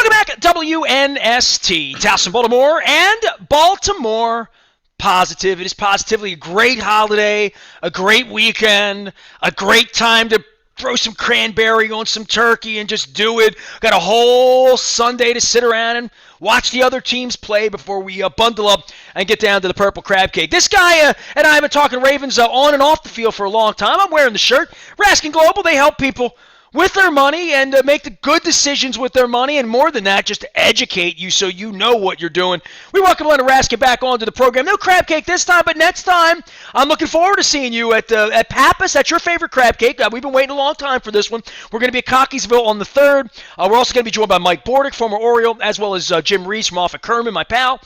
Welcome back, WNST, Towson, Baltimore, and Baltimore Positive. It is positively a great holiday, a great weekend, a great time to throw some cranberry on some turkey and just do it. Got a whole Sunday to sit around and watch the other teams play before we bundle up and get down to the purple crab cake. This guy and I have been talking Ravens on and off the field for a long time. I'm wearing the shirt. Raskin Global, they help people with their money and make the good decisions with their money, and more than that, just to educate you so you know what you're doing. We welcome Leonard Raskin back onto the program. No crab cake this time, but next time, I'm looking forward to seeing you at Pappas. That's your favorite crab cake. We've been waiting a long time for this one. We're going to be at Cockeysville on the 3rd. We're also going to be joined by Mike Bordick, former Oriole, as well as Jim Reese from off at Kerman, my pal.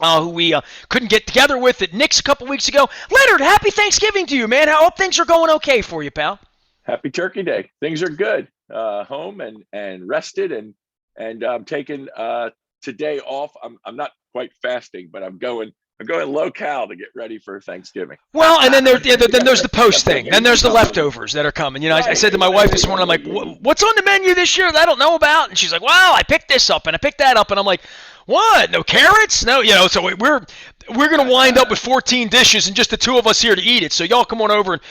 Who we couldn't get together with at Nick's a couple weeks ago. Leonard, happy Thanksgiving to you, man. I hope things are going okay for you, pal. Happy Turkey Day. Things are good. Home and rested, and I'm taking today off. I'm not quite fasting, but I'm going low cal to get ready for Thanksgiving. Well, and then there's the post thing. Then there's the leftovers that are coming. You know, I said to my wife this morning, I'm like, what's on the menu this year that I don't know about? And she's like, well, I picked this up and I picked that up, and I'm like, what? No carrots? No, you know. So we're going to wind up with 14 dishes and just the two of us here to eat it. So y'all come on over and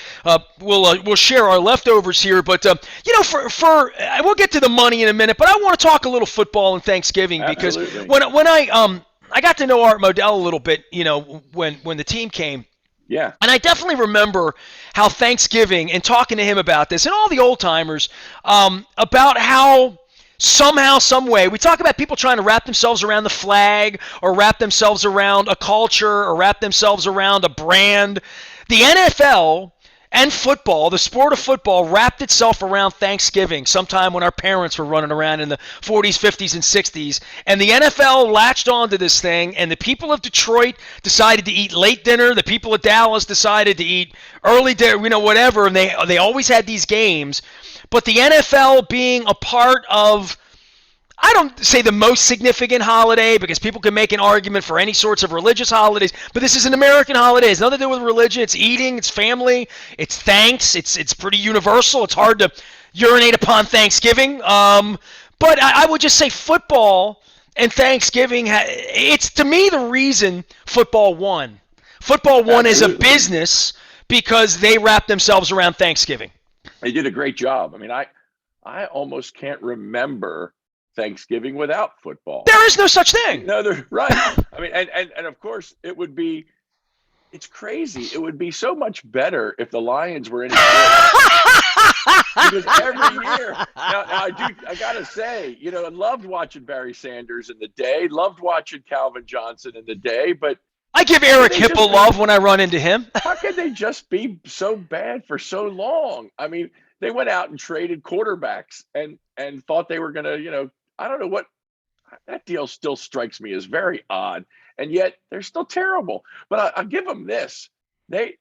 we'll share our leftovers here. But you know, for we'll get to the money in a minute. But I want to talk a little football and Thanksgiving. Absolutely. Because when I got to know Art Modell a little bit, you know, when the team came. Yeah. And I definitely remember how Thanksgiving, and talking to him about this, and all the old timers, about how somehow, some way, we talk about people trying to wrap themselves around the flag, or wrap themselves around a culture, or wrap themselves around a brand. The NFL and football, the sport of football, wrapped itself around Thanksgiving sometime when our parents were running around in the 40s, 50s, and 60s. And the NFL latched onto this thing, and the people of Detroit decided to eat late dinner. The people of Dallas decided to eat early dinner, you know, whatever, and they always had these games. But the NFL being a part of, I don't say the most significant holiday, because people can make an argument for any sorts of religious holidays, but this is an American holiday. It's nothing to do with religion. It's eating, it's family, it's thanks, it's pretty universal. It's hard to urinate upon Thanksgiving. But I would just say football and Thanksgiving, it's to me the reason football won. Football won as a business because they wrapped themselves around Thanksgiving. They did a great job. I mean, I almost can't remember Thanksgiving without football. There is no such thing. No, they're right. I mean, and of course it's crazy. It would be so much better if the Lions were in it. Because every year, now I gotta say, you know, I loved watching Barry Sanders in the day, loved watching Calvin Johnson in the day, but I give Eric Hipple love when I run into him. How can they just be so bad for so long? I mean, they went out and traded quarterbacks and thought they were going to, you know, I don't know what, that deal still strikes me as very odd. And yet they're still terrible. But I'll give them this. They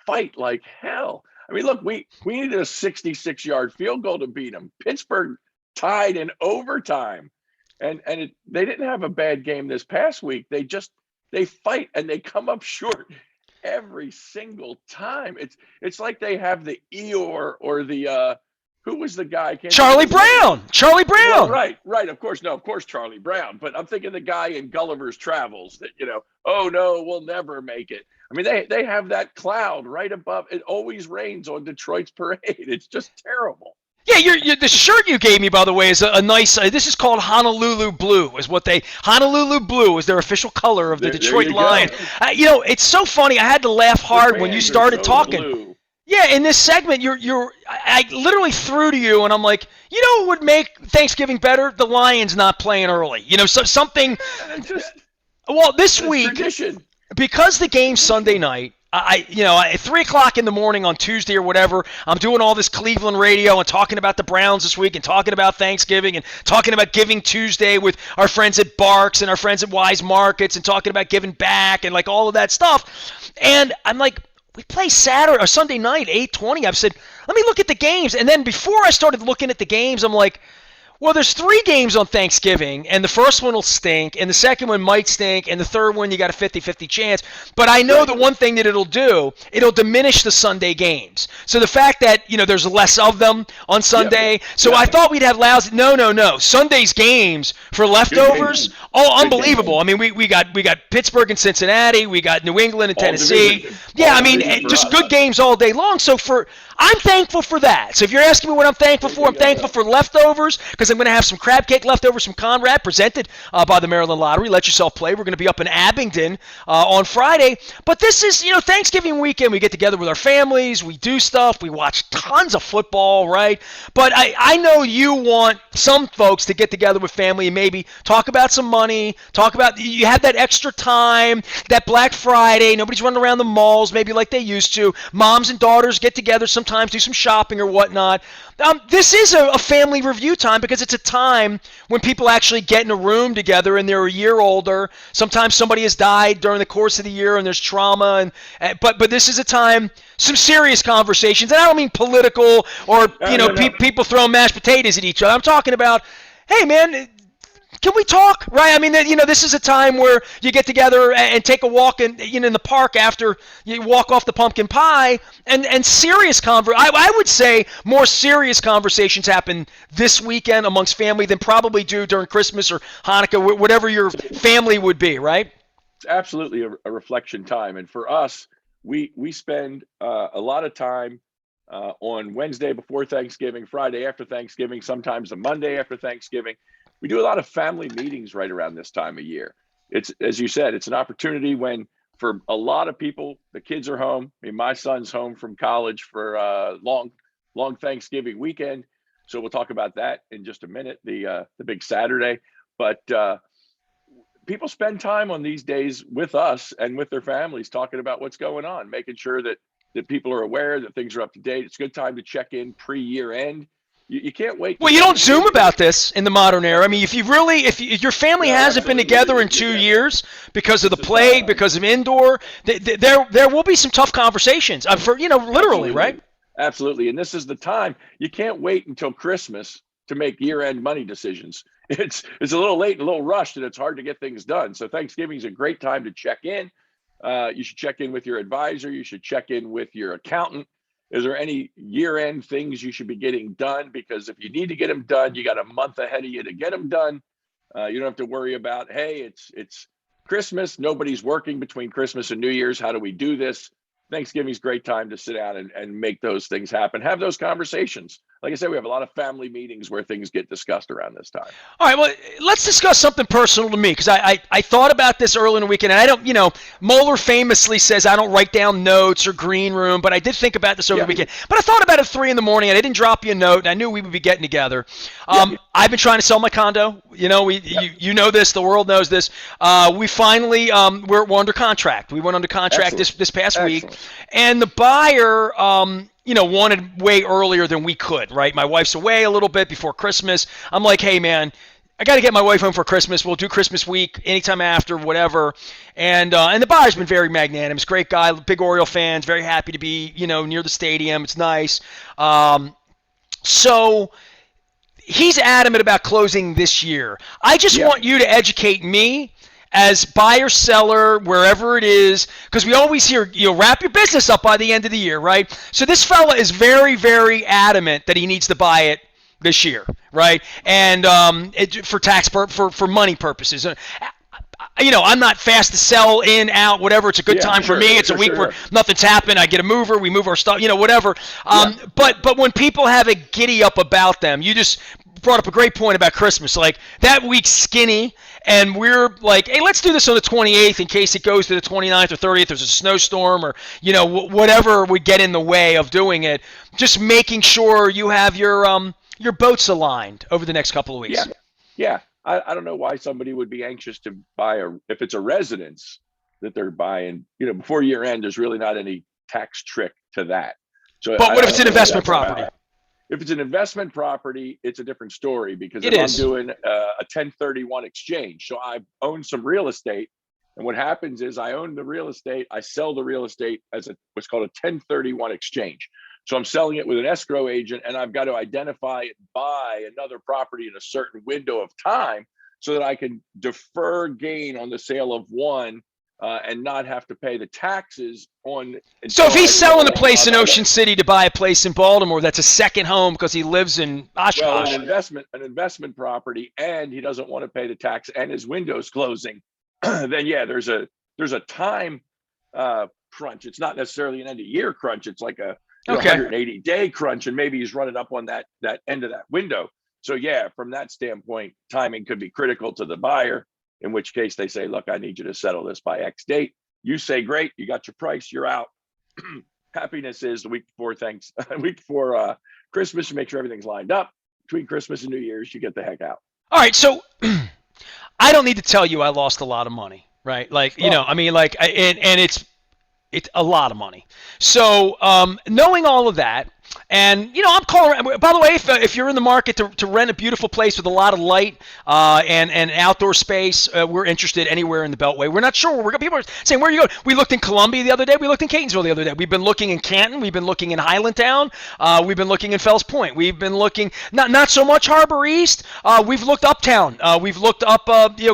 fight like hell. I mean, look, we needed a 66-yard field goal to beat them. Pittsburgh tied in overtime. And they didn't have a bad game this past week. They fight and they come up short every single time. It's like they have the Eeyore or the who was the guy? Charlie Brown. Charlie Brown. Well, right. Of course, Charlie Brown. But I'm thinking the guy in Gulliver's Travels that, you know, oh no, we'll never make it. I mean, they have that cloud right above. It always rains on Detroit's parade. It's just terrible. Yeah, the shirt you gave me, by the way, is a nice. This is called Honolulu Blue. Honolulu Blue is their official color of the Detroit Lions. You know, it's so funny. I had to laugh hard when you started talking. Blue. Yeah, in this segment, I literally threw to you, and I'm like, you know what would make Thanksgiving better? The Lions not playing early. You know, something. Well, this week, tradition. Because the game's Sunday night. At 3 o'clock in the morning on Tuesday or whatever, I'm doing all this Cleveland radio and talking about the Browns this week and talking about Thanksgiving and talking about Giving Tuesday with our friends at Barks and our friends at Wise Markets and talking about giving back and like all of that stuff. And I'm like, we play Saturday or Sunday night, 8:20. I've said, let me look at the games. And then before I started looking at the games, I'm like, Well, there's 3 games on Thanksgiving, and the first one will stink, and the second one might stink, and the third one you got a 50-50 chance. But I know Right. the one thing that it'll do, it'll diminish the Sunday games. So the fact that, there's less of them on Yep. Sunday. So Yep. I thought we'd have lousy. No, no, no. Sunday's games for Good games. leftovers, oh, Good games. unbelievable. I mean, we got Pittsburgh and Cincinnati, we got New England and All Tennessee. division. Yeah, All I mean, division for just us. good games all day long. So I'm thankful for that. So if you're asking me what I'm thankful for, I'm thankful for leftovers because I'm going to have some crab cake leftovers from Conrad presented by the Maryland Lottery. Let yourself play. We're going to be up in Abingdon on Friday. But this is, Thanksgiving weekend. We get together with our families. We do stuff. We watch tons of football, right? But I know you want some folks to get together with family and maybe talk about some money, talk about you have that extra time, that Black Friday. Nobody's running around the malls maybe like they used to. Moms and daughters get together sometimes, do some shopping or whatnot. This is a family review time because it's a time when people actually get in a room together and they're a year older. Sometimes somebody has died during the course of the year and there's trauma. But this is a time, some serious conversations. And I don't mean political or, No. people throwing mashed potatoes at each other. I'm talking about, hey, man, can we talk? Right? I mean, this is a time where you get together and take a walk in the park after you walk off the pumpkin pie, and serious I would say more serious conversations happen this weekend amongst family than probably do during Christmas or Hanukkah, whatever your family would be, right? It's absolutely a reflection time. And for us, we spend a lot of time on Wednesday before Thanksgiving, Friday after Thanksgiving, sometimes the Monday after Thanksgiving. We do a lot of family meetings right around this time of year. It's, as you said, it's an opportunity when, for a lot of people, the kids are home. I mean, my son's home from college for a long Thanksgiving weekend. So we'll talk about that in just a minute, the big Saturday. But people spend time on these days with us and with their families talking about what's going on, making sure that people are aware that things are up to date. It's a good time to check in pre-year end. You can't wait. Well, you don't Zoom about this in the modern era. I mean, if your family hasn't been together in 2 years because of the plague, because of indoor, there will be some tough conversations. Literally, right? Absolutely. And this is the time. You can't wait until Christmas to make year-end money decisions. It's a little late and a little rushed, and it's hard to get things done. So Thanksgiving is a great time to check in. You should check in with your advisor. You should check in with your accountant. Is there any year-end things you should be getting done? Because if you need to get them done, you got a month ahead of you to get them done. You don't have to worry about, hey, it's Christmas. Nobody's working between Christmas and New Year's. How do we do this? Thanksgiving's a great time to sit down and make those things happen. Have those conversations. Like I said, we have a lot of family meetings where things get discussed around this time. All right, well, let's discuss something personal to me because I thought about this early in the weekend, and I don't, Moeller famously says I don't write down notes or green room, but I did think about this over the weekend. But I thought about it at 3 a.m, and I didn't drop you a note, and I knew we would be getting together. I've been trying to sell my condo. You know this. The world knows this. We finally we're under contract. We went under contract this past week, and the buyer wanted way earlier than we could, right? My wife's away a little bit before Christmas. I'm like, hey, man, I got to get my wife home for Christmas. We'll do Christmas week anytime after, whatever. And the buyer's been very magnanimous. Great guy, big Oriole fans, very happy to be, near the stadium. It's nice. So he's adamant about closing this year. I just want you to educate me as buyer, seller, wherever it is, because we always hear, wrap your business up by the end of the year, right? So this fella is very, very adamant that he needs to buy it this year, right? And for money purposes. I'm not fast to sell in, out, whatever. It's a good time for me. It's a week where nothing's happened. I get a mover. We move our stuff, whatever. But when people have a giddy up about them, you just brought up a great point about Christmas. Like, that week's skinny, and we're like, hey, let's do this on the 28th in case it goes to the 29th or 30th. There's a snowstorm or, whatever would get in the way of doing it. Just making sure you have your boats aligned over the next couple of weeks. Yeah. I don't know why somebody would be anxious to buy if it's a residence that they're buying, before year end, there's really not any tax trick to that. So, but what if it's an investment property? If it's an investment property, it's a different story because I'm doing a 1031 exchange. So I own some real estate. And what happens is I own the real estate. I sell the real estate as what's called a 1031 exchange. So I'm selling it with an escrow agent, and I've got to identify and buy another property in a certain window of time so that I can defer gain on the sale of one and not have to pay the taxes on. So if he's selling a place in other. Ocean City to buy a place in Baltimore, that's a second home because he lives in Oshkosh. Well, an investment property, and he doesn't want to pay the tax, and his window's closing, then yeah, there's a time crunch. It's not necessarily an end of year crunch. It's like a 180-day crunch, and maybe he's running up on that end of that window. So yeah, from that standpoint, timing could be critical to the buyer, in which case they say, look, I need you to settle this by X date. You say, great, you got your price, you're out. Happiness is the week before Christmas, you make sure everything's lined up. Between Christmas and New Year's, you get the heck out. All right, so I don't need to tell you I lost a lot of money, right? Like, I mean, like, and it's a lot of money. So knowing all of that, and I'm calling. By the way, if you're in the market to rent a beautiful place with a lot of light and outdoor space, we're interested anywhere in the Beltway. We're not sure. People are saying, where are you going? We looked in Columbia the other day. We looked in Catonsville the other day. We've been looking in Canton. We've been looking in Highlandtown. We've been looking in Fells Point. We've been looking not so much Harbor East. We've looked uptown. We've looked up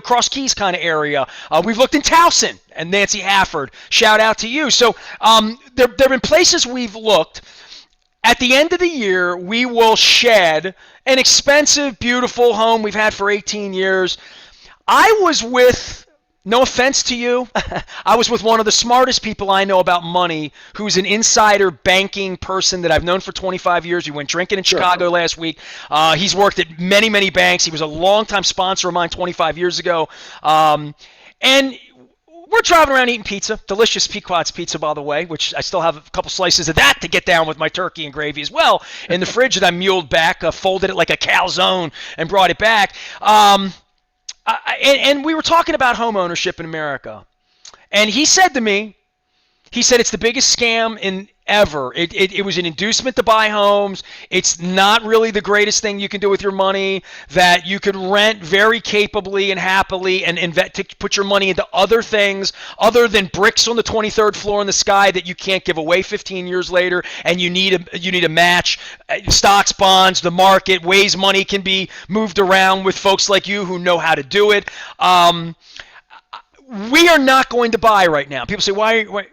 Cross Keys kind of area. We've looked in Towson. And Nancy Hafford, shout out to you. So there have been places we've looked. At the end of the year, we will shed an expensive, beautiful home we've had for 18 years. I was with, no offense to you, I was with one of the smartest people I know about money, who's an insider banking person that I've known for 25 years. We went drinking in Chicago last week. He's worked at many, many banks. He was a longtime sponsor of mine 25 years ago. And we're driving around eating pizza, delicious Pequod's pizza, by the way, which I still have a couple slices of that to get down with my turkey and gravy as well in the fridge that I muled back, folded it like a calzone and brought it back. And we were talking about home ownership in America. And he said to me, it's the biggest scam in ever. It was an inducement to buy homes. It's not really the greatest thing you can do with your money, that you could rent very capably and happily and invest to put your money into other things other than bricks on the 23rd floor in the sky that you can't give away 15 years later, and you need a match. Stocks, bonds, the market, ways money can be moved around with folks like you who know how to do it. We are not going to buy right now. People say, why?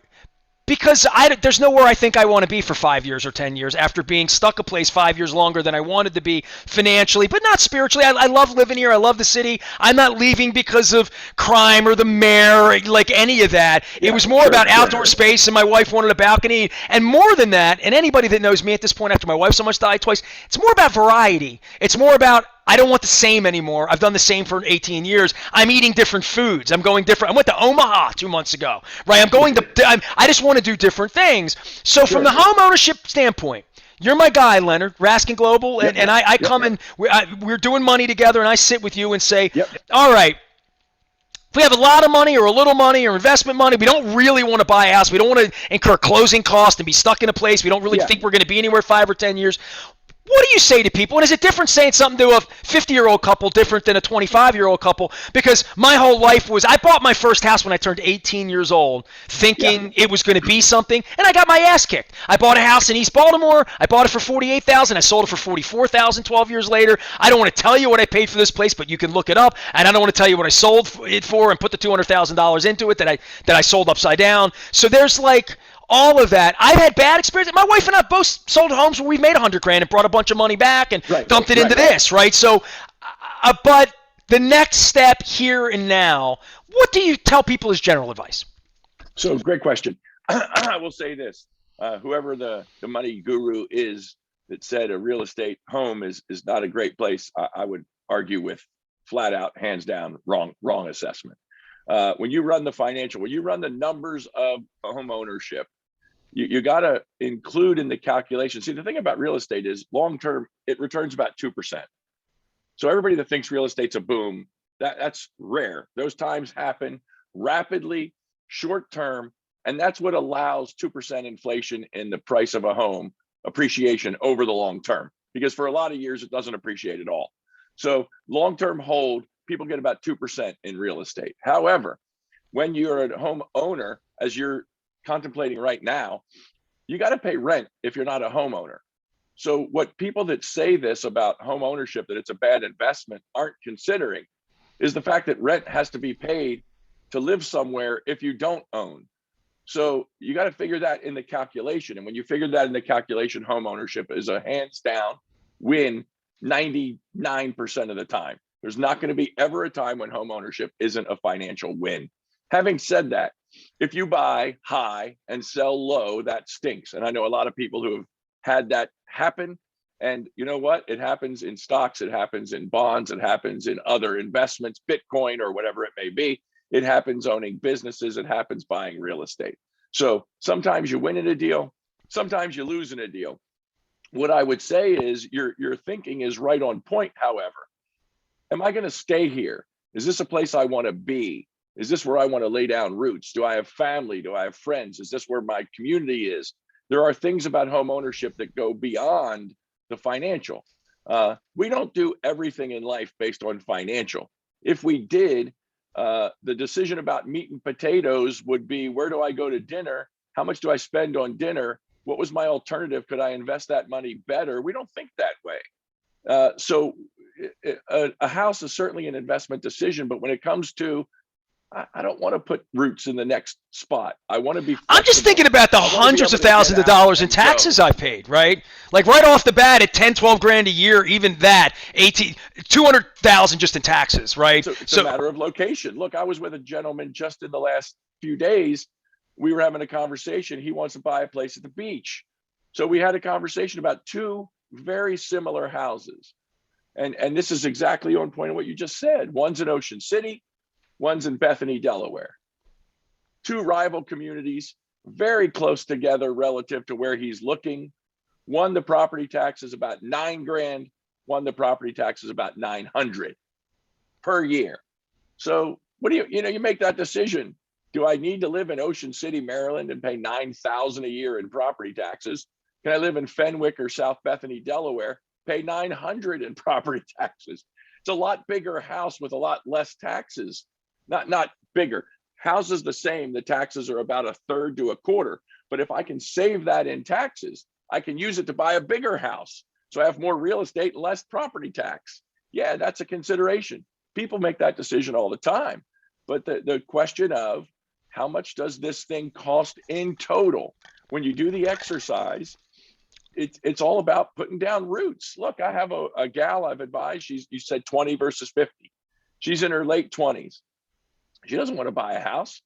Because there's nowhere I think I want to be for 5 years or 10 years after being stuck a place 5 years longer than I wanted to be financially, but not spiritually. I love living here. I love the city. I'm not leaving because of crime or the mayor, like any of that. It was more about outdoor space, and my wife wanted a balcony. And more than that, and anybody that knows me at this point after my wife so much died twice, it's more about variety. It's more about, I don't want the same anymore. I've done the same for 18 years. I'm eating different foods. I'm going different. I went to Omaha 2 months ago, right? I just want to do different things. So from the home ownership standpoint, you're my guy, Leonard, Raskin Global, and I come in, we're doing money together, and I sit with you and say, all right, if we have a lot of money or a little money or investment money, we don't really want to buy a house. We don't want to incur closing costs and be stuck in a place. We don't really think we're going to be anywhere 5 or 10 years. What do you say to people? And is it different saying something to a 50-year-old couple different than a 25-year-old couple? Because my whole life was, I bought my first house when I turned 18 years old, thinking it was going to be something, and I got my ass kicked. I bought a house in East Baltimore. I bought it for $48,000. I sold it for $44,000 12 years later. I don't want to tell you what I paid for this place, but you can look it up. And I don't want to tell you what I sold it for and put the $200,000 into it that I sold upside down. So there's like all of that. I've had bad experiences. My wife and I both sold homes where we've made $100,000 and brought a bunch of money back and dumped it into this, right? So, but the next step here and now, what do you tell people as general advice? So, great question. I will say this: whoever the money guru is that said a real estate home is not a great place, I would argue with flat out, hands down, wrong assessment. When you run the numbers of home ownership, you got to include in the calculation. See, the thing about real estate is long-term, it returns about 2%. So everybody that thinks real estate's a boom, that's rare. Those times happen rapidly, short-term, and that's what allows 2% inflation in the price of a home appreciation over the long term, because for a lot of years, it doesn't appreciate at all. So long-term hold, people get about 2% in real estate. However, when you're a home owner, as you're contemplating right now, you got to pay rent if you're not a homeowner. So what people that say this about home ownership, that it's a bad investment, aren't considering is the fact that rent has to be paid to live somewhere if you don't own. So you got to figure that in the calculation. And when you figure that in the calculation, home ownership is a hands down win 99% of the time. There's not going to be ever a time when home ownership isn't a financial win. Having said that, if you buy high and sell low, that stinks. And I know a lot of people who have had that happen. And you know what? It happens in stocks, it happens in bonds, it happens in other investments, Bitcoin or whatever it may be. It happens owning businesses, it happens buying real estate. So sometimes you win in a deal, sometimes you lose in a deal. What I would say is your thinking is right on point. However, am I going to stay here? Is this a place I want to be? Is this where I want to lay down roots? Do I have family? Do I have friends? Is this where my community is? There are things about home ownership that go beyond the financial. We don't do everything in life based on financial. If we did, the decision about meat and potatoes would be, where do I go to dinner? How much do I spend on dinner? What was my alternative? Could I invest that money better? We don't think that way. So a house is certainly an investment decision, but when it comes to, I don't want to put roots in the next spot. I want to be flexible. I'm just thinking about the hundreds of thousands of dollars in taxes I paid, right? Like right off the bat at 10, 12 grand a year, even that, 200,000 just in taxes, right? So it's a matter of location. Look, I was with a gentleman just in the last few days. We were having a conversation. He wants to buy a place at the beach. So we had a conversation about two very similar houses. And this is exactly on point of what you just said. One's in Ocean City, one's in Bethany, Delaware. Two rival communities, very close together relative to where he's looking. One, the property tax is about 9 grand. One, the property tax is about 900 per year. So what do you make that decision. Do I need to live in Ocean City, Maryland and pay $9,000 a year in property taxes? Can I live in Fenwick or South Bethany, Delaware, pay $900 in property taxes? It's a lot bigger house with a lot less taxes. Not bigger. House is the same. The taxes are about a third to a quarter. But if I can save that in taxes, I can use it to buy a bigger house. So I have more real estate, less property tax. Yeah, that's a consideration. People make that decision all the time. But the question of how much does this thing cost in total? When you do the exercise, it's all about putting down roots. Look, I have a gal I've advised. You said 20 versus 50. She's in her late 20s. She doesn't want to buy a house.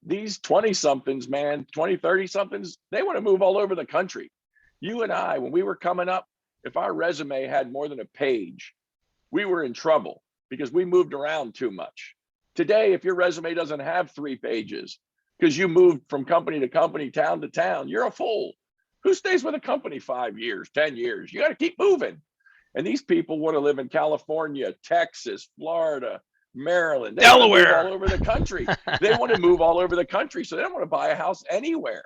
These 20 somethings, man, 20, 30 somethings, they want to move all over the country. You and I, when we were coming up, if our resume had more than a page, we were in trouble because we moved around too much. Today, if your resume doesn't have 3 pages because you moved from company to company, town to town, you're a fool. Who stays with a company 5 years, 10 years? You got to keep moving. And these people want to live in California, Texas, Florida, Maryland, Delaware, all over the country. They want to move all over the country, so they don't want to buy a house anywhere.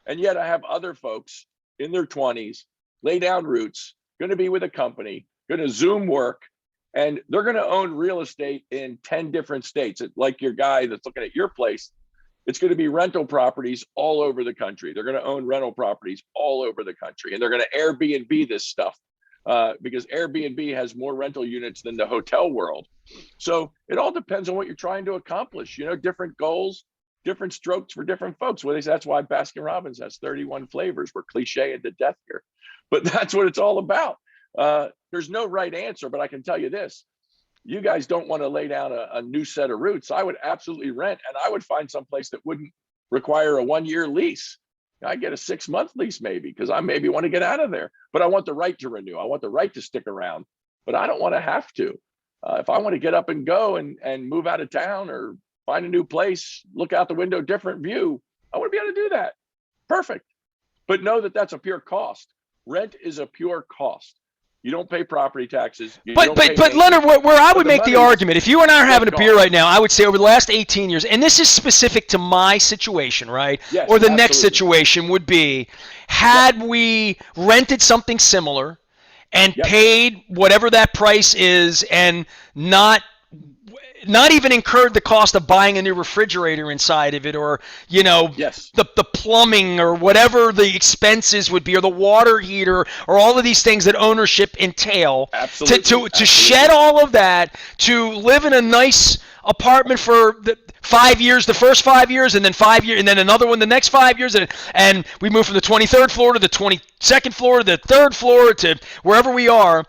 And yet I have other folks in their 20s, lay down roots, going to be with a company, going to Zoom work, and they're going to own real estate in 10 different states. Like your guy that's looking at your place, it's going to be rental properties all over the country. They're going to own rental properties all over the country, and they're going to Airbnb this stuff. Because Airbnb has more rental units than the hotel world. So it all depends on what you're trying to accomplish. Different goals, different strokes for different folks. Well, that's why Baskin Robbins has 31 flavors. We're clichéing to death here, but that's what it's all about. There's no right answer, but I can tell you this. You guys don't want to lay down a new set of roots. I would absolutely rent, and I would find someplace that wouldn't require a 1-year lease. I get a 6-month lease maybe because I maybe want to get out of there, but I want the right to renew. I want the right to stick around, but I don't want to have to. If I want to get up and go and move out of town or find a new place, look out the window, different view, I want to be able to do that. Perfect. But know that that's a pure cost. Rent is a pure cost. You don't pay property taxes. But Leonard, where I would make the argument, if you and I are having a beer right now, I would say over the last 18 years, and this is specific to my situation, right? Yes, or the absolutely. Next situation would be, had we rented something similar and paid whatever that price is and not not even incurred the cost of buying a new refrigerator inside of it, or Yes, the plumbing or whatever the expenses would be, or the water heater, or all of these things that ownership entail. To shed all of that, to live in a nice apartment for the 5 years, the first 5 years, and then 5 years, and then another one the next 5 years, and we moved from the 23rd floor to the 22nd floor to the third floor to wherever we are,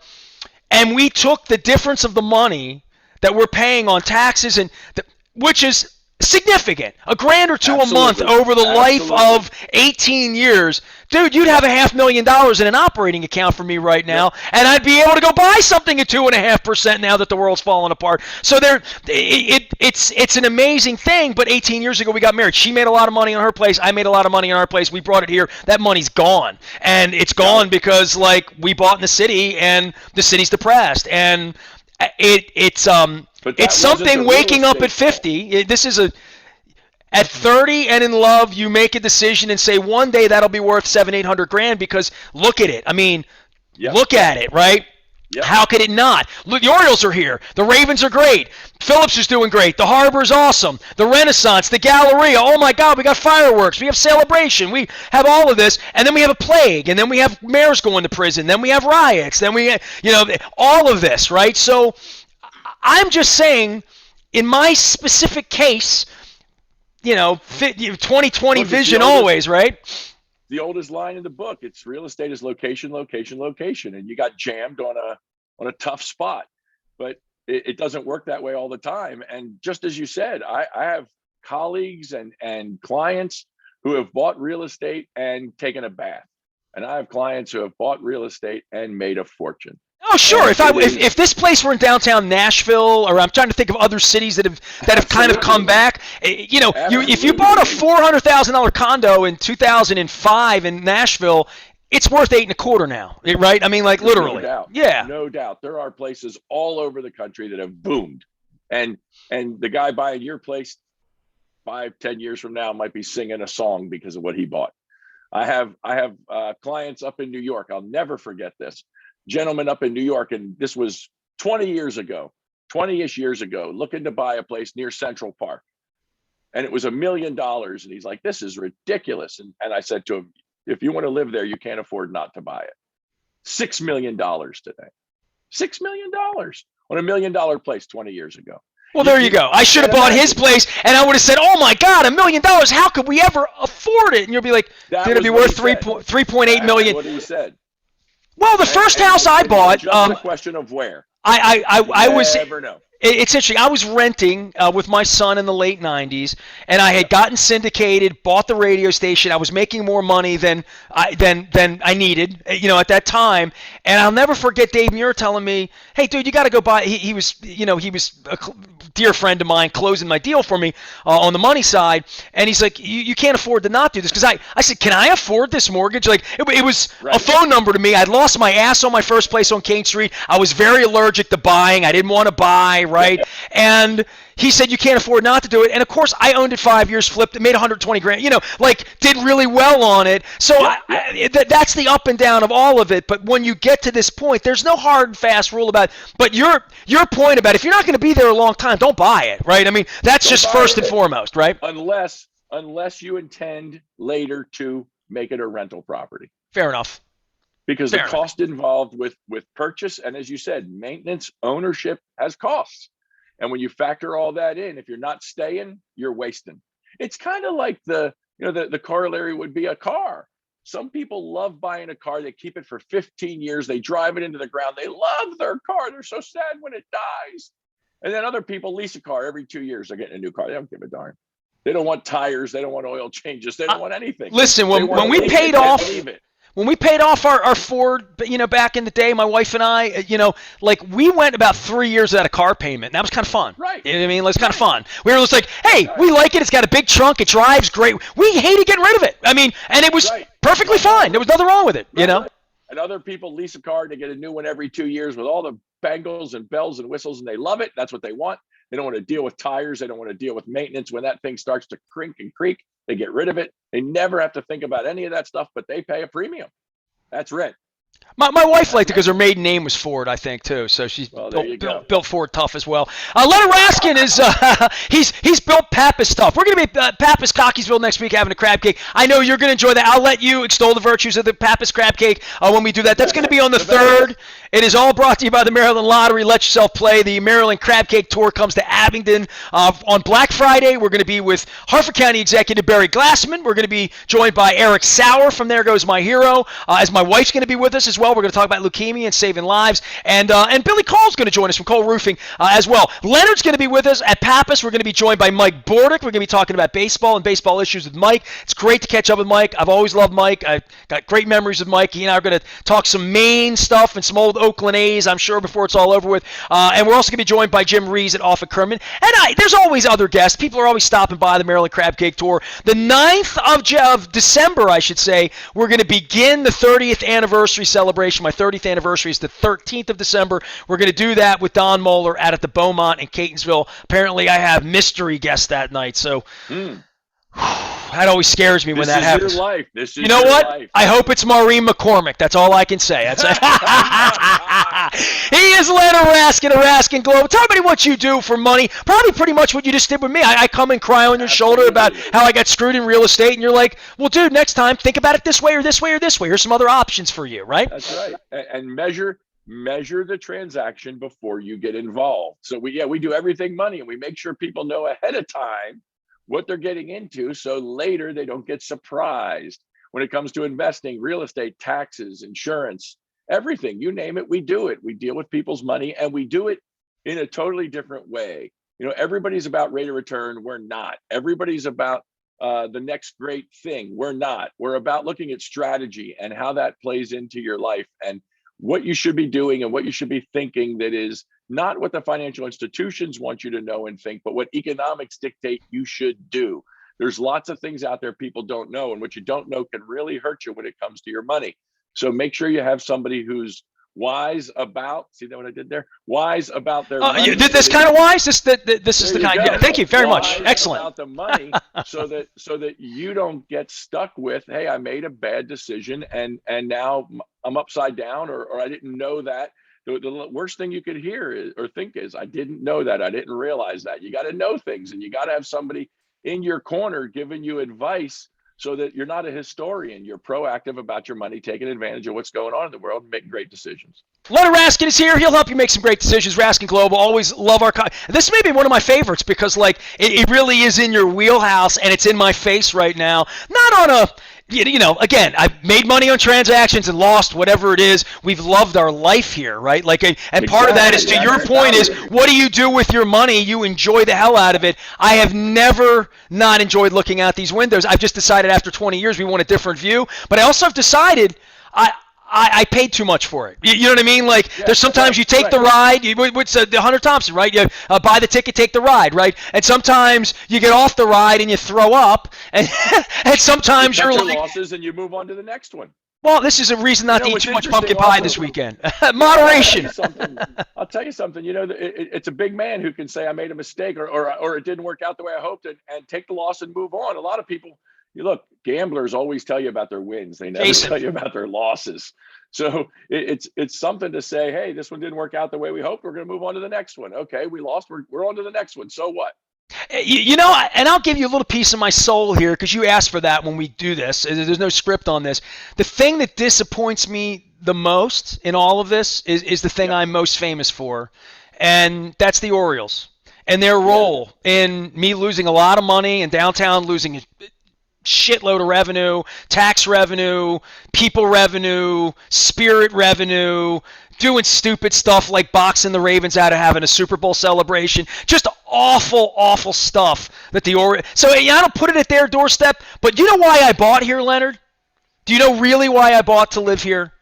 and we took the difference of the money that we're paying on taxes, which is significant, a grand or two a month over the life of 18 years. Dude, you'd have $500,000 in an operating account for me right now, and I'd be able to go buy something at 2.5% now that the world's falling apart. So it's an amazing thing. But 18 years ago we got married. She made a lot of money on her place. I made a lot of money on our place. We brought it here. That money's gone, and it's gone because we bought in the city, and the city's depressed, and it's something waking up at 50. At 30 and in love, you make a decision and say one day that'll be worth $700,000-800,000 because look at it. I mean, look at it, right? Yep. How could it not? Look, the Orioles are here. The Ravens are great. Phillips is doing great. The Harbor is awesome. The Renaissance, the Galleria. Oh my God, we got fireworks. We have celebration. We have all of this, and then we have a plague, and then we have mayors going to prison. Then we have riots. Then we, all of this, right? So I'm just saying, in my specific case, 2020 vision always, right? The oldest line in the book. It's real estate is location, location, location, and you got jammed on a tough spot. But it doesn't work that way all the time. And just as you said, I have colleagues and clients who have bought real estate and taken a bath, and I have clients who have bought real estate and made a fortune. Oh, sure. If this place were in downtown Nashville, or I'm trying to think of other cities that have kind of come back, if you bought a $400,000 condo in 2005 in Nashville, it's worth 8.25 now, right? I mean, literally. No doubt. Yeah. No doubt. There are places all over the country that have boomed, and the guy buying your place 5-10 years from now might be singing a song because of what he bought. I have clients up in New York. I'll never forget this. Gentleman up in New York, and this was 20-ish years ago, looking to buy a place near Central Park. And it was $1 million. And he's like, this is ridiculous. And I said to him, if you want to live there, you can't afford not to buy it. $6 million today. $6 million on $1 million place 20 years ago. Well, there you go. I should have bought his place, and I would have said, "Oh my God, $1 million! How could we ever afford it?" And you'll be like, "It'd be worth $3.8 million." What he said. Well, the first house I bought. Just a question of where. I was. Never know. It's interesting. I was renting with my son in the late 90s, and I had gotten syndicated, bought the radio station. I was making more money than I needed, at that time. And I'll never forget Dave Muir telling me, "Hey, dude, you got to go buy." He was a dear friend of mine, closing my deal for me on the money side, and he's like, "You can't afford to not do this." Because I said, "Can I afford this mortgage?" Like it was a phone number to me. I'd lost my ass on my first place on King Street. I was very allergic to buying. I didn't want to buy. Right. And he said, you can't afford not to do it. And of course I owned it 5 years, flipped it, made 120 grand, did really well on it. So that's the up and down of all of it. But when you get to this point, there's no hard and fast rule about it. But your point about if you're not going to be there a long time, don't buy it. Right. I mean, that's just first and foremost. Right. Unless you intend later to make it a rental property. Fair enough. Because the cost involved with purchase, and as you said, maintenance, ownership has costs. And when you factor all that in, if you're not staying, you're wasting. It's kind of like the corollary would be a car. Some people love buying a car. They keep it for 15 years. They drive it into the ground. They love their car. They're so sad when it dies. And then other people lease a car every 2 years. They're getting a new car. They don't give a darn. They don't want tires. They don't want oil changes. They don't want anything. Listen, when we paid off... When we paid off our Ford, back in the day, my wife and I, we went about 3 years without a car payment. And that was kind of fun. Right. You know what I mean? It was kind of fun. We were just like, hey, we like it. It's got a big trunk. It drives great. We hated getting rid of it. I mean, and it was perfectly fine. There was nothing wrong with it, And other people lease a car to get a new one every 2 years with all the bangles and bells and whistles, and they love it. That's what they want. They don't want to deal with tires. They don't want to deal with maintenance. When that thing starts to crink and creak, they get rid of it. They never have to think about any of that stuff, but they pay a premium. That's rent. My wife liked it because her maiden name was Ford, I think, too. So she's Well, there you go. built Ford tough as well. Leonard Raskin is he's built Pappas tough. We're going to be Pappas Cockeysville next week having a crab cake. I know you're going to enjoy that. I'll let you extol the virtues of the Pappas crab cake when we do that. That's going to be on the 3rd. It is all brought to you by the Maryland Lottery. Let yourself play. The Maryland Crab Cake Tour comes to Abingdon on Black Friday. We're going to be with Harford County Executive Barry Glassman. We're going to be joined by Eric Sauer from There Goes My Hero, as my wife's going to be with us as well. We're going to talk about leukemia and saving lives. And Billy Cole's going to join us from Cole Roofing as well. Leonard's going to be with us at Pappas. We're going to be joined by Mike Bordick. We're going to be talking about baseball and baseball issues with Mike. It's great to catch up with Mike. I've always loved Mike. I've got great memories with Mike. He and I are going to talk some Maine stuff and some old Oakland A's, I'm sure, before it's all over with. And we're also going to be joined by Jim Rees at Off at Kerman. And there's always other guests. People are always stopping by the Maryland Crab Cake Tour. The 9th of December, I should say, we're going to begin the 30th anniversary celebration. My 30th anniversary is the 13th of December. We're going to do that with Don Moeller out at the Beaumont in Catonsville. Apparently, I have mystery guests that night, so that always scares me when that happens. This is your life. This is you know your what? life. I hope it's Maureen McCormick. That's all I can say. That's He is Leonard Raskin of Raskin Global. Tell everybody what you do for money. Probably pretty much what you just did with me. I come and cry on your shoulder about how I got screwed in real estate, and you're like, well, dude, next time, think about it this way or this way or this way. Here's some other options for you, right? That's right. And measure the transaction before you get involved. So we do everything money, and we make sure people know ahead of time what they're getting into, so later they don't get surprised. When it comes to investing, real estate, taxes, insurance, everything, you name it, we do it. We deal with people's money, and we do it in a totally different way. Everybody's about rate of return. We're not. Everybody's about the next great thing. We're not. We're about looking at strategy and how that plays into your life and what you should be doing and what you should be thinking, that is not what the financial institutions want you to know and think, but what economics dictate you should do. There's lots of things out there people don't know, and what you don't know can really hurt you when it comes to your money. So make sure you have somebody who's wise about, see that what I did there? Wise about their money. You did this kind of wise? This is the kind. Yeah, thank you very much. Wise Excellent. about the money, so that you don't get stuck with, hey, I made a bad decision and now I'm upside down, or I didn't know that. The worst thing you could hear is, or think is, I didn't know that. I didn't realize that. You got to know things, and you got to have somebody in your corner giving you advice, so that you're not a historian. You're proactive about your money, taking advantage of what's going on in the world, and making great decisions. Leonard Raskin is here. He'll help you make some great decisions. Raskin Global, always love our. This may be one of my favorites because, it really is in your wheelhouse, and it's in my face right now. Not on a, again, I've made money on transactions and lost whatever it is. We've loved our life here, right? And part of that is, to your point, is what do you do with your money? You enjoy the hell out of it. I have never not enjoyed looking out these windows. I've just decided after 20 years we want a different view, but I also have decided I paid too much for it. You know what I mean? There's sometimes you take the ride. What's the Hunter Thompson, right? You buy the ticket, take the ride, right? And sometimes you get off the ride and you throw up, and sometimes you're your losses and you move on to the next one. Well, this is a reason not to eat too much pumpkin pie this weekend. Moderation. I'll tell you something. It's a big man who can say, I made a mistake, or it didn't work out the way I hoped, and take the loss and move on. A lot of people, look, gamblers always tell you about their wins. They never tell you about their losses. So it's something to say, hey, this one didn't work out the way we hoped. We're going to move on to the next one. Okay, we lost. We're on to the next one. So what? And I'll give you a little piece of my soul here, because you asked for that when we do this. There's no script on this. The thing that disappoints me the most in all of this is the thing I'm most famous for, and that's the Orioles and their role in me losing a lot of money, and downtown losing a shitload of revenue, tax revenue, people revenue, spirit revenue, doing stupid stuff like boxing the Ravens out of having a Super Bowl celebration. Just awful, awful stuff that the Orioles. So I don't put it at their doorstep, but you know why I bought here, Leonard? Do you know really why I bought to live here?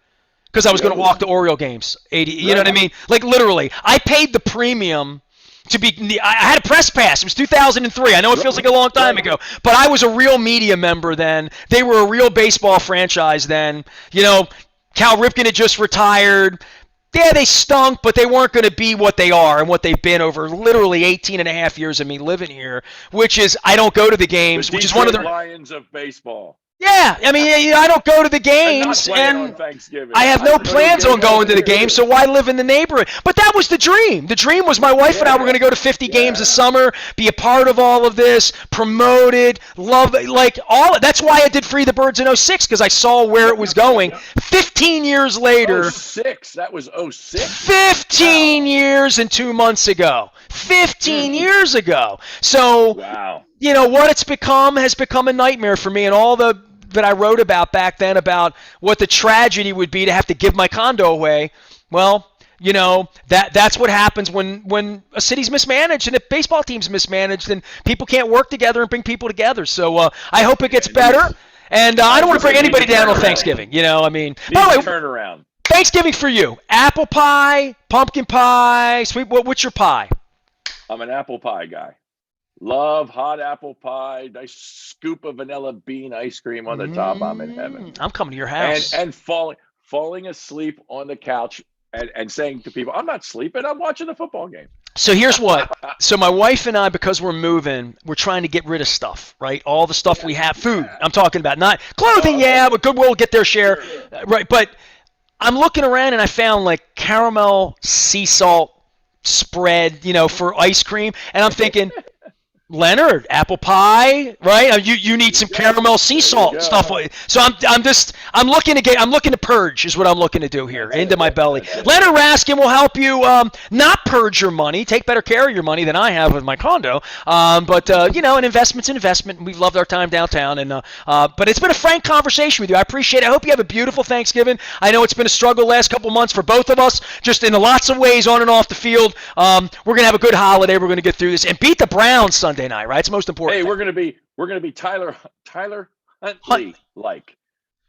Because I was going to walk to Oriole games. 80, you know what I mean? Literally, I paid the premium to be. I had a press pass. It was 2003. I know it feels like a long time ago, but I was a real media member then. They were a real baseball franchise then. Cal Ripken had just retired. Yeah, they stunk, but they weren't going to be what they are and what they've been over literally 18 and a half years of me living here, which is I don't go to the games, which is one of the Lions of baseball. Yeah, I mean, I don't go to the And not games, playing on and Thanksgiving. I have no go to plans on games going to the too. game, so why live in the neighborhood? But that was the dream. The dream was my wife and I were going to go to 50 games this summer, be a part of all of this, promote it, love it, like all. That's why I did Free the Birds in '06, because I saw where it was going. 15 years later. '06. That was '06. 15 years and 2 months ago. 15 years ago. So, wow. What it's become has become a nightmare for me, and all that I wrote about back then about what the tragedy would be to have to give my condo away. Well, that's what happens when a city's mismanaged and if baseball team's mismanaged, then people can't work together and bring people together. So I hope it gets better. And I don't want to bring anybody down on Thanksgiving. I mean, by the way, turnaround. Thanksgiving for you: apple pie, pumpkin pie, sweet. What's your pie? I'm an apple pie guy. Love hot apple pie, nice scoop of vanilla bean ice cream on the top. I'm in heaven. I'm coming to your house. And falling asleep on the couch and saying to people, I'm not sleeping, I'm watching the football game. So here's what. So my wife and I, because we're moving, we're trying to get rid of stuff, right? All the stuff we have, food. I'm talking about, not clothing, but Goodwill will get their share, right? But I'm looking around and I found like caramel sea salt spread, for ice cream, and I'm thinking, Leonard, apple pie, right? You need some caramel sea salt stuff. So I'm looking to purge is what I'm looking to do here into my belly. Leonard Raskin will help you not purge your money, take better care of your money than I have with my condo. But an investment's an investment. We've loved our time downtown, and but it's been a frank conversation with you. I appreciate it. I hope you have a beautiful Thanksgiving. I know it's been a struggle the last couple months for both of us, just in lots of ways on and off the field. We're gonna have a good holiday. We're gonna get through this and beat the Browns Sunday night, right? It's the most important. Hey, thing. we're gonna be Tyler Huntley like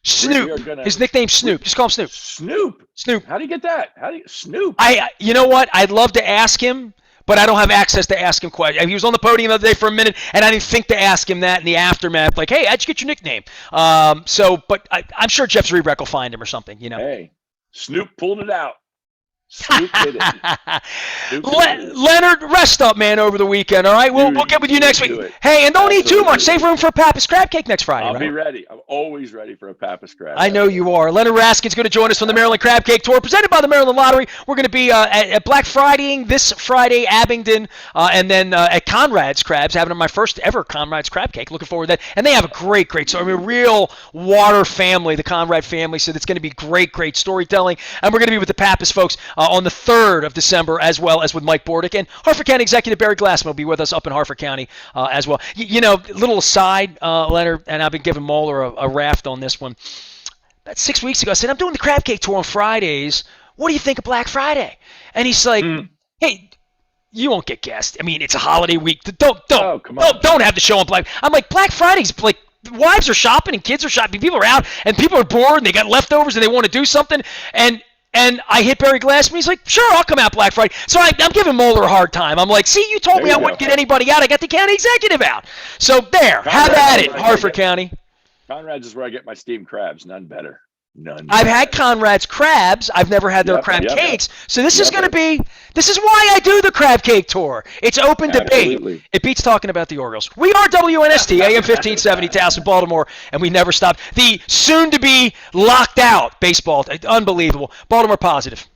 Snoop. His nickname's Snoop. Just call him Snoop. Snoop. How do you get that? Snoop? You know what? I'd love to ask him, but I don't have access to ask him questions. He was on the podium the other day for a minute, and I didn't think to ask him that in the aftermath. Like, hey, how'd you get your nickname? But I'm sure Jeff Zrebrek will find him or something. Hey, Snoop pulled it out. Snoop did it. Leonard, rest up, man, over the weekend, all right? We'll get with you next week. Hey, and don't eat too much. Save room for a Pappas crab cake next Friday, I'll be ready. I'm always ready for a Pappas crab. I know you are. Leonard Raskin's going to join us from the Maryland Crab Cake Tour, presented by the Maryland Lottery. We're going to be at Black Friday this Friday, Abingdon, and then at Conrad's Crabs, having my first ever Conrad's Crab Cake. Looking forward to that. And they have a great, so I mean, real water family, the Conrad family, so it's going to be great storytelling. And we're going to be with the Pappas folks on the 3rd of December, as well as with Mike Bordick. And Harford County Executive Barry Glassman will be with us up in Harford County as well. Little aside, Leonard, and I've been giving Moeller a raft on this one. About 6 weeks ago, I said, I'm doing the Crab Cake Tour on Fridays. What do you think of Black Friday? And he's like, hey, you won't get guessed. I mean, it's a holiday week. Don't have the show on Black. I'm like, Black Friday's like, wives are shopping and kids are shopping. People are out and people are bored and they got leftovers and they want to do something. And I hit Barry Glassman. He's like, sure, I'll come out Black Friday. So I'm giving Moeller a hard time. I'm like, see, you told me I wouldn't get anybody out. I got the county executive out. So there, have at it, Harford County. Conrad's is where I get my steamed crabs. None better. None. I've had Conrad's crabs. I've never had their crab cakes. So this is going to be. This is why I do the Crab Cake Tour. It's open debate. It beats talking about the Orioles. We are WNST, AM 1570, Towson, Baltimore, and we never stop. The soon-to-be locked out baseball, unbelievable. Baltimore positive.